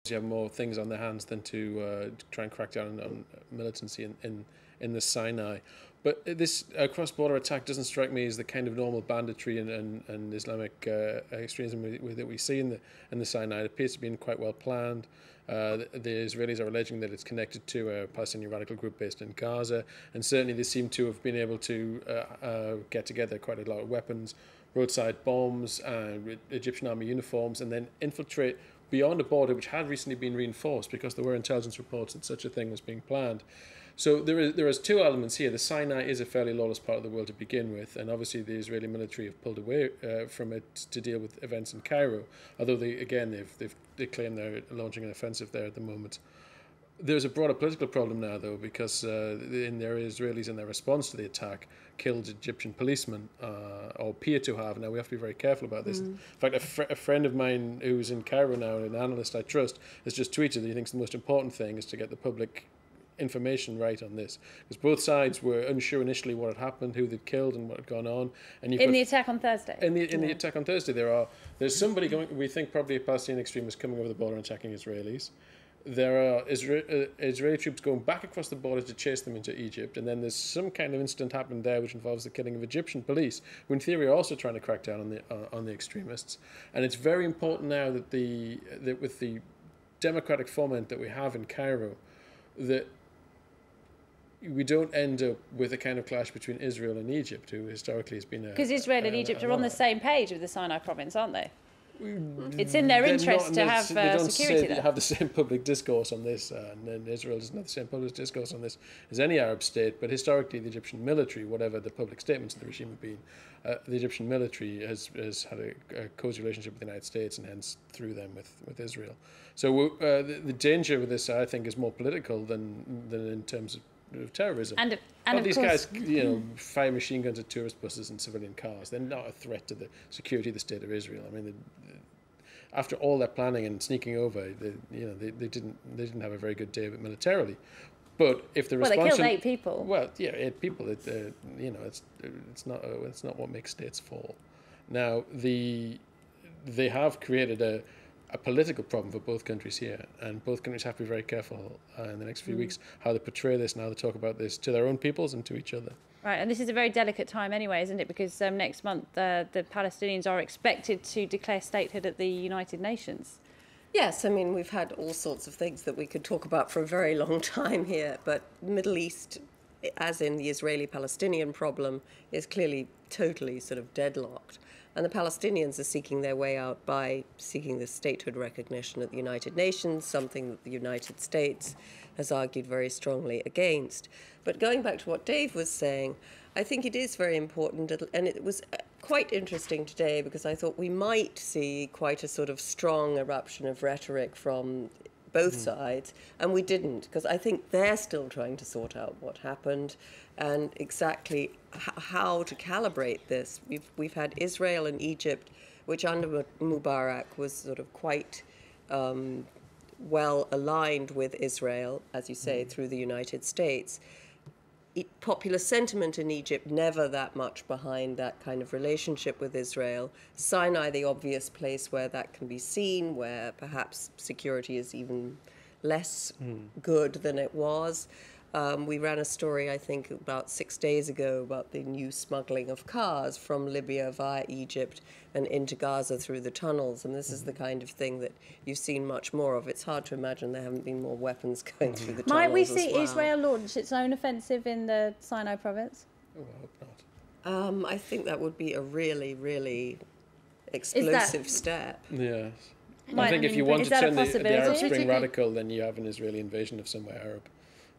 you have more things on their hands than to try and crack down on militancy in the Sinai. But this cross-border attack doesn't strike me as the kind of normal banditry and Islamic extremism that we see in the Sinai. It appears to be quite well planned. The Israelis are alleging that it's connected to a Palestinian radical group based in Gaza, and certainly they seem to have been able to get together quite a lot of weapons, roadside bombs, Egyptian army uniforms, and then infiltrate beyond a border which had recently been reinforced because there were intelligence reports that such a thing was being planned. So there is two elements here. The Sinai is a fairly lawless part of the world to begin with, and obviously the Israeli military have pulled away from it to deal with events in Cairo. Although they claim they're launching an offensive there at the moment. There's a broader political problem now, though, because their Israelis, in their response to the attack, killed Egyptian policemen, or appear to have. Now, we have to be very careful about this. In fact, a friend of mine who's in Cairo now, an analyst I trust, has just tweeted that he thinks the most important thing is to get the public information right on this, because both sides were unsure initially what had happened, who they'd killed, and what had gone on. And in the attack on Thursday. In the attack on Thursday, there's somebody going. We think probably a Palestinian extremist coming over the border and attacking Israelis. There are Israeli troops going back across the border to chase them into Egypt, and then there's some kind of incident happened there which involves the killing of Egyptian police, who in theory are also trying to crack down on the extremists. And it's very important now that with the democratic foment that we have in Cairo, that we don't end up with a kind of clash between Israel and Egypt, who historically has been because Israel and Egypt are on the same page with the Sinai province, aren't they? It's in their interest to have security there. They have the same public discourse on this, and Israel doesn't have the same public discourse on this as any Arab state. But historically, the Egyptian military, whatever the public statements of the regime have been, the Egyptian military has had a close relationship with the United States, and hence through them with Israel. So the danger with this, I think, is more political than in terms of terrorism. And of these course, guys, fire machine guns at tourist buses and civilian cars. They're not a threat to the security of the state of Israel. I mean, after all their planning and sneaking over, they didn't have a very good day of it militarily. But if the response, they killed 8 people. Well, yeah, 8 people. It's not what makes states fall. Now they have created a political problem for both countries here, and both countries have to be very careful in the next few weeks how they portray this and how they talk about this to their own peoples and to each other. Right, and this is a very delicate time anyway, isn't it? Because next month the Palestinians are expected to declare statehood at the United Nations. Yes, I mean, we've had all sorts of things that we could talk about for a very long time here, but Middle East, as in the Israeli-Palestinian problem, is clearly totally sort of deadlocked. And the Palestinians are seeking their way out by seeking this statehood recognition at the United Nations, something that the United States has argued very strongly against. But going back to what Dave was saying, I think it is very important, and it was quite interesting today because I thought we might see quite a sort of strong eruption of rhetoric from both sides, and we didn't, because I think they're still trying to sort out what happened and exactly how to calibrate this. We've had Israel and Egypt, which under Mubarak was sort of quite well aligned with Israel, as you say, through the United States. Popular sentiment in Egypt never that much behind that kind of relationship with Israel. Sinai, the obvious place where that can be seen, where perhaps security is even less good than it was. We ran a story, I think, about 6 days ago about the new smuggling of cars from Libya via Egypt and into Gaza through the tunnels. And this is the kind of thing that you've seen much more of. It's hard to imagine there haven't been more weapons going through the tunnels. Might we see as well. Israel launch its own offensive in the Sinai province? Oh, I hope not. I think that would be a really, really explosive step. Yeah. I think if you want is to that a turn the possibility? Arab Spring radical, then you have an Israeli invasion of somewhere Arab.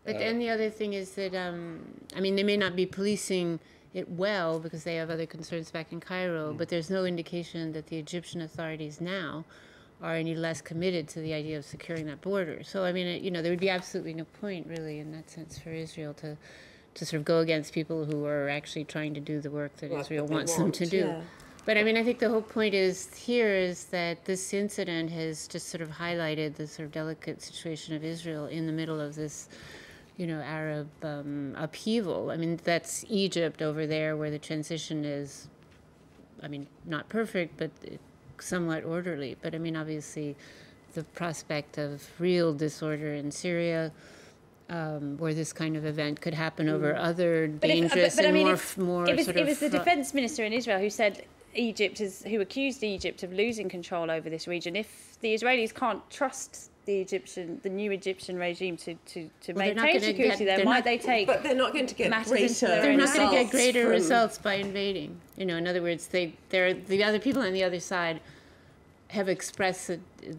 But then the other thing is that, I mean, they may not be policing it well because they have other concerns back in Cairo, but there's no indication that the Egyptian authorities now are any less committed to the idea of securing that border. So, I mean, there would be absolutely no point, really, in that sense, for Israel to sort of go against people who are actually trying to do the work that Israel wants them to do. Yeah. But, I mean, I think the whole point is that this incident has just sort of highlighted the sort of delicate situation of Israel in the middle of this Arab upheaval. I mean, that's Egypt over there where the transition is, I mean, not perfect, but somewhat orderly. But, I mean, obviously, the prospect of real disorder in Syria, where this kind of event could happen over other dangerous I mean, more it was, sort it of was the defense minister in Israel who said who accused Egypt of losing control over this region. If the Israelis can't trust the new Egyptian regime to maintain security there, might they take? But they're not going to get greater. They're not going to get greater from results by invading. You know, in other words, the other people on the other side have expressed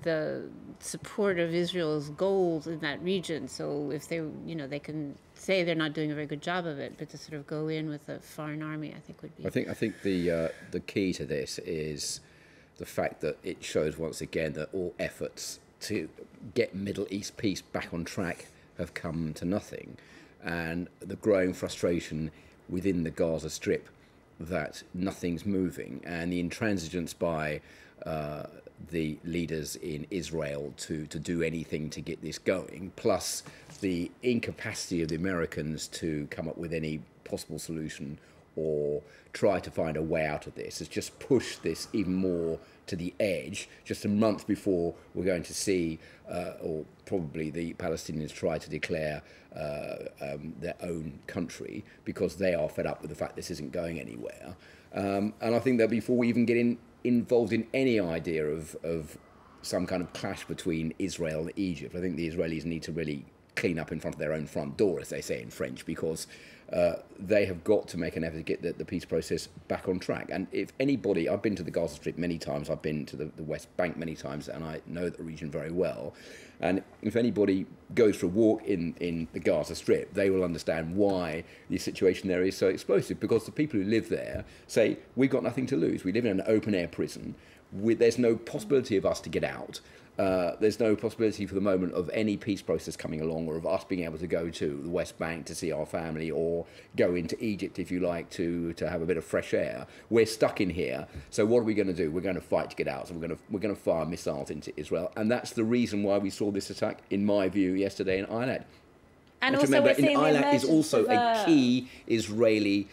the support of Israel's goals in that region. So if they, they can say they're not doing a very good job of it, but to sort of go in with a foreign army, I think would be. I think the key to this is the fact that it shows once again that all efforts to get Middle East peace back on track have come to nothing, and the growing frustration within the Gaza Strip that nothing's moving, and the intransigence by the leaders in Israel to do anything to get this going, plus the incapacity of the Americans to come up with any possible solution or try to find a way out of this, has just pushed this even more to the edge. Just a month before we're going to see, or probably the Palestinians try to declare their own country, because they are fed up with the fact this isn't going anywhere. And I think that before we even get involved in any idea of some kind of clash between Israel and Egypt, I think the Israelis need to really clean up in front of their own front door, as they say in French, because they have got to make an effort to get the peace process back on track. And if anybody, I've been to the Gaza Strip many times, I've been to the West Bank many times, and I know the region very well. And if anybody goes for a walk in the Gaza Strip, they will understand why the situation there is so explosive, because the people who live there say, we've got nothing to lose. We live in an open-air prison. There's no possibility of us to get out. There's no possibility for the moment of any peace process coming along, or of us being able to go to the West Bank to see our family, or go into Egypt, if you like, to have a bit of fresh air. We're stuck in here. So what are we going to do? We're going to fight to get out. So we're going to fire missiles into Israel, and that's the reason why we saw this attack, in my view, yesterday in Eilat. And also, remember, in Eilat is also a key key Israeli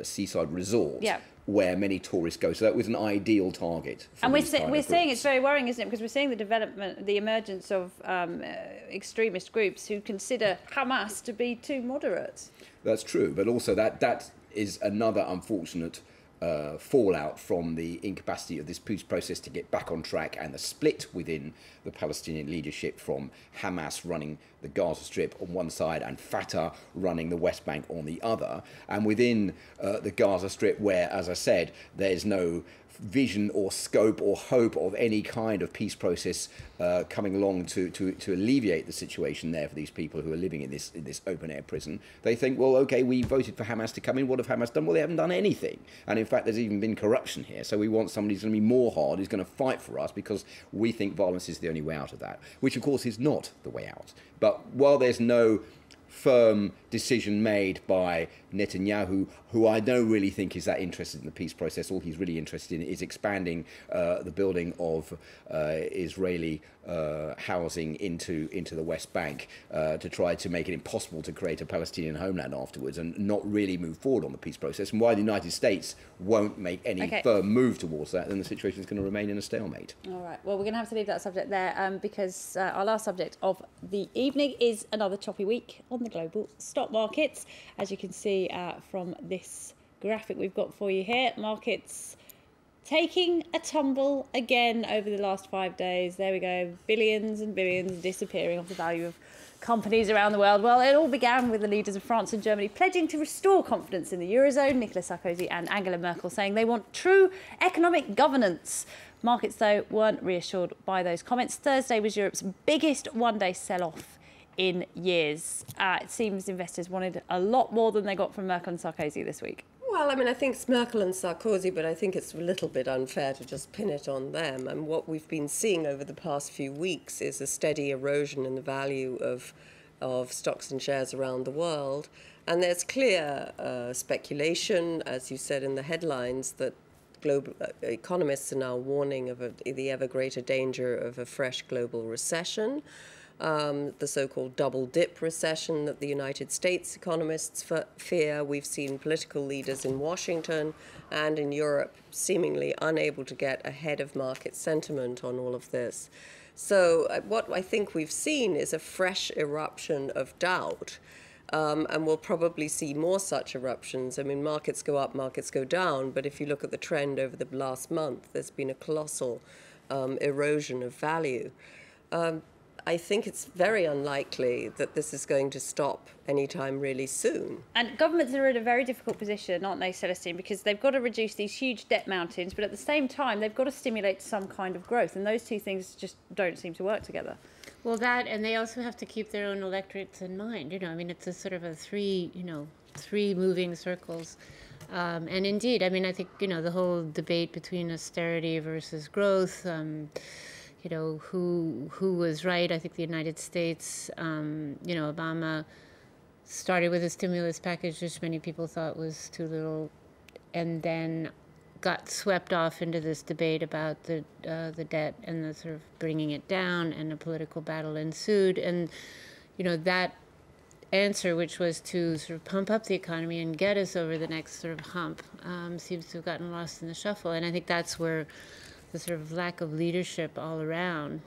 seaside resort. Yeah. Where many tourists go, so that was an ideal target. And we're seeing it's very worrying, isn't it? Because we're seeing the emergence of extremist groups who consider Hamas to be too moderate. That's true, but also that is another unfortunate fallout from the incapacity of this peace process to get back on track, and the split within the Palestinian leadership, from Hamas running the Gaza Strip on one side and Fatah running the West Bank on the other. And within the Gaza Strip, where, as I said, there's no vision or scope or hope of any kind of peace process coming along to alleviate the situation there for these people who are living in this open-air prison. They think, well, okay, we voted for Hamas to come in. What have Hamas done? Well, they haven't done anything. And in fact, there's even been corruption here. So we want somebody who's going to be more hard, who's going to fight for us, because we think violence is the only way out of that, which, of course, is not the way out. But while there's no firm decision made by Netanyahu, who I don't really think is that interested in the peace process. All he's really interested in is expanding the building of Israeli housing into the West Bank to try to make it impossible to create a Palestinian homeland afterwards, and not really move forward on the peace process. And why the United States won't make any firm move towards that, then the situation is going to remain in a stalemate. All right. Well, we're going to have to leave that subject there because our last subject of the evening is another choppy week on the global stock markets. As you can see from this graphic we've got for you here, markets taking a tumble again over the last 5 days. There we go, billions and billions disappearing off the value of companies around the world. Well, it all began with the leaders of France and Germany pledging to restore confidence in the Eurozone, Nicolas Sarkozy and Angela Merkel saying they want true economic governance. Markets, though, weren't reassured by those comments. Thursday was Europe's biggest one-day sell-off in years. It seems investors wanted a lot more than they got from Merkel and Sarkozy this week. Well, I mean, I think it's Merkel and Sarkozy, but I think it's a little bit unfair to just pin it on them. And what we've been seeing over the past few weeks is a steady erosion in the value of stocks and shares around the world. And there's clear speculation, as you said in the headlines, that global economists are now warning of the ever greater danger of a fresh global recession. The so-called double dip recession that the United States economists fear. We've seen political leaders in Washington and in Europe seemingly unable to get ahead of market sentiment on all of this. So what I think we've seen is a fresh eruption of doubt. And we'll probably see more such eruptions. I mean, markets go up, markets go down, but if you look at the trend over the last month, there's been a colossal erosion of value. I think it's very unlikely that this is going to stop anytime really soon. And governments are in a very difficult position, aren't they, Celestine? Because they've got to reduce these huge debt mountains, but at the same time, they've got to stimulate some kind of growth. And those two things just don't seem to work together. Well, that, and they also have to keep their own electorates in mind. I mean, it's a sort of a three moving circles. And indeed, I mean, I think, the whole debate between austerity versus growth, who was right. I think the United States, Obama started with a stimulus package, which many people thought was too little, and then got swept off into this debate about the debt and the sort of bringing it down, and a political battle ensued. And, that answer, which was to sort of pump up the economy and get us over the next sort of hump, seems to have gotten lost in the shuffle. And I think that's where the sort of lack of leadership all around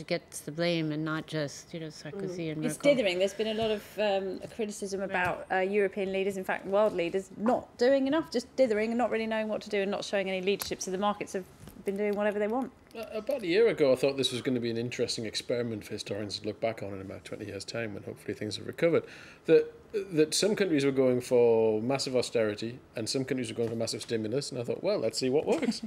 gets the blame, and not just Sarkozy and Merkel. It's dithering. There's been a lot of criticism about European leaders, in fact world leaders, not doing enough, just dithering and not really knowing what to do and not showing any leadership, so the markets have been doing whatever they want. About a year ago, I thought this was going to be an interesting experiment for historians to look back on in about 20 years' time, when hopefully things have recovered. That some countries were going for massive austerity and some countries were going for massive stimulus, and I thought, well, let's see what works.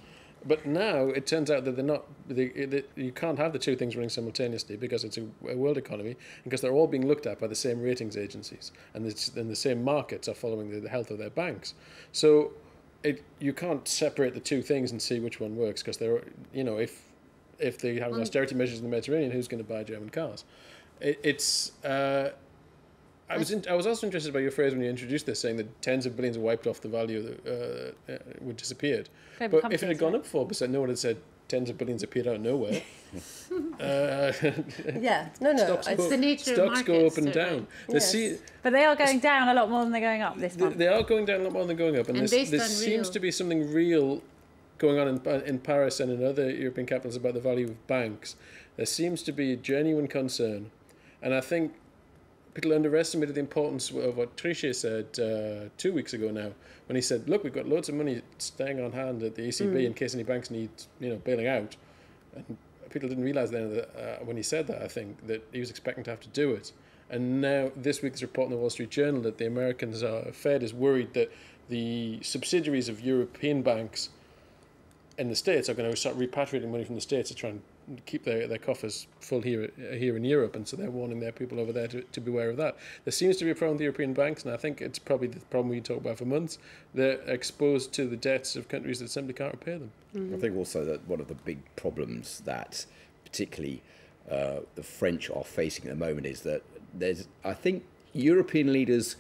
But now it turns out that they're not. You can't have the two things running simultaneously, because it's a world economy, and because they're all being looked at by the same ratings agencies, and the same markets are following the health of their banks. So you can't separate the two things and see which one works, because they're if they have austerity measures in the Mediterranean, who's going to buy German cars? I was also interested by your phrase when you introduced this, saying that tens of billions wiped off the value would disappeared. But if it had gone up 4%, no one had said tens of billions appeared out of nowhere. Yeah, no. It's the nature of stocks markets. go up and down. Yes. But they are going down a lot more than they're going up this month. They are going down a lot more than going up, and there seems to be something real going on in Paris and in other European capitals about the value of banks. There seems to be a genuine concern, and I think people underestimated the importance of what Trichet said 2 weeks ago now, when he said, look, we've got loads of money staying on hand at the ECB in case any banks need bailing out. And people didn't realise then that when he said that, I think, that he was expecting to have to do it. And now this week's report in the Wall Street Journal that the Americans Fed is worried that the subsidiaries of European banks in the States are going to start repatriating money from the States to try and keep their coffers full here in Europe, and so they're warning their people over there to beware of that. There seems to be a problem with the European banks, and I think it's probably the problem we talk about for months. They're exposed to the debts of countries that simply can't repay them. I think also that one of the big problems that particularly the French are facing at the moment is that I think European leaders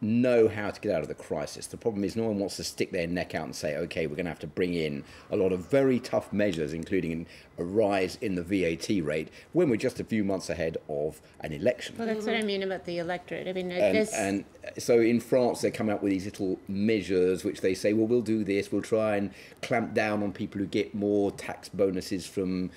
know how to get out of the crisis. The problem is no one wants to stick their neck out and say, okay, we're going to have to bring in a lot of very tough measures, including a rise in the VAT rate, when we're just a few months ahead of an election. Well, that's what I mean about the electorate. I mean, and so in France, they come out with these little measures which they say, well, we'll do this, we'll try and clamp down on people who get more tax bonuses from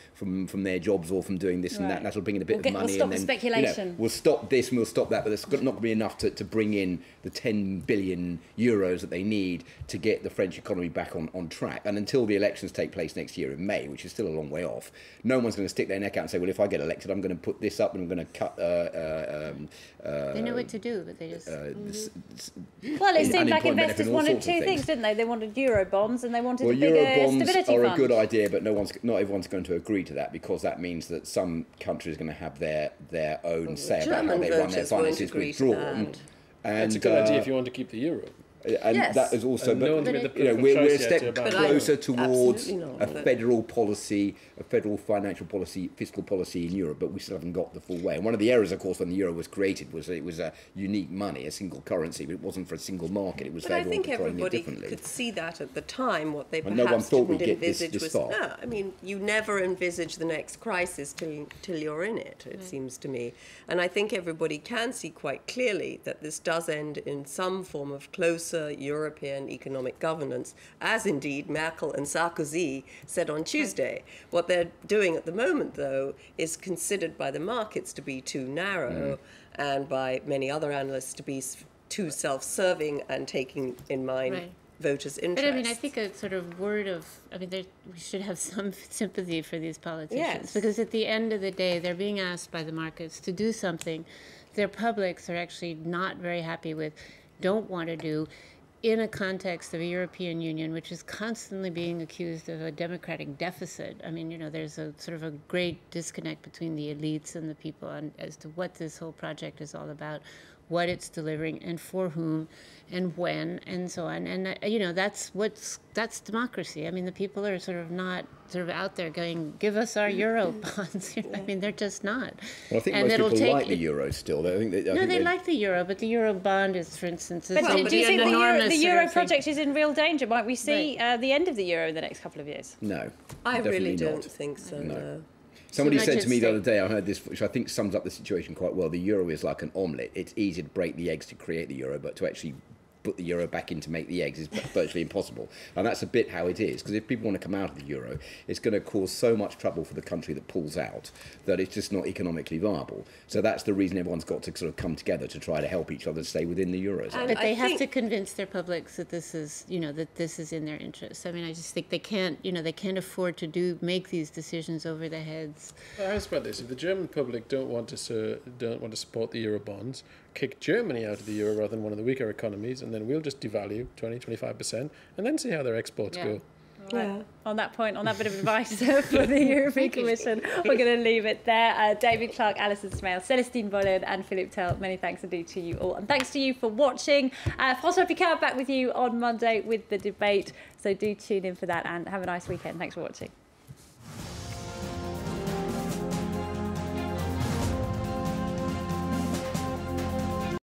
their jobs or from doing this and that. That'll bring in a bit of money. We'll stop the then, speculation. We'll stop this and we'll stop that, but there's not going to be enough to bring in the 10 billion euros that they need to get the French economy back on track. And until the elections take place next year in May, which is still a long way off, no one's going to stick their neck out and say, well, if I get elected, I'm going to put this up and I'm going to cut... they know what to do, but they just... Well, it seemed like investors wanted two things, didn't they? They wanted Euro bonds and they wanted a bigger stability fund. Eurobonds are a good idea, but not everyone's going to agree to that, because that means that some countries are going to have their own say about how they run their finances withdrawn. And it's a good idea if you want to keep the euro. And that is also, but we're a step closer towards a federal policy, a federal financial policy, fiscal policy in Europe, but we still haven't got the full way. And one of the errors, of course, when the euro was created was it was a unique money, a single currency, but it wasn't for a single market. It was for everyone to try and get differently. But I think everybody could see that at the time. What they perhaps no one thought didn't we'd get envisage this was far. no. I mean, you never envisage the next crisis till you're in it. It seems to me, and I think everybody can see quite clearly that this does end in some form of closer closer European economic governance, as indeed Merkel and Sarkozy said on Tuesday. What they're doing at the moment, though, is considered by the markets to be too narrow and by many other analysts to be too self-serving and taking in mind voters' interests. But I mean, I think a sort of word of, I mean, we should have some sympathy for these politicians, because at the end of the day, they're being asked by the markets to do something their publics are actually not very happy with, don't want to do, in a context of a European Union which is constantly being accused of a democratic deficit. I mean, you know, there's a sort of a great disconnect between the elites and the people as to what this whole project is all about, what it's delivering, and for whom, and when, and so on. And you know, that's democracy. I mean, the people are sort of not out there going, "Give us our euro bonds." You know, I mean, they're just not. Well, I think most people like the euro still. They like the euro, but the euro bond is, for instance, but do you think the euro project is in real danger? Might we see the end of the euro in the next couple of years? No, I really don't not. think so. No. Somebody said to me the other day, I heard this, which I think sums up the situation quite well. The euro is like an omelette. It's easy to break the eggs to create the euro, but to actually put the euro back in to make the eggs is virtually impossible. And that's a bit how it is, because if people want to come out of the euro, it's going to cause so much trouble for the country that pulls out that it's just not economically viable. So that's the reason everyone's got to sort of come together to try to help each other stay within the eurozone. But they have to convince their publics that this is, you know, that this is in their interest. I mean, I just think they can't afford to make these decisions over their heads. Well, I was about this: if the German public don't want to support the euro bonds, kick Germany out of the euro rather than one of the weaker economies, and then we'll just devalue 20-25% and then see how their exports go. Right. On that point, on that bit of advice for the European Commission, we're going to leave it there. David Clark, Alison Smale, Celestine Vollen and Philippe Tell, many thanks indeed to you all. And thanks to you for watching. François Picard back with you on Monday with the debate. So do tune in for that and have a nice weekend. Thanks for watching.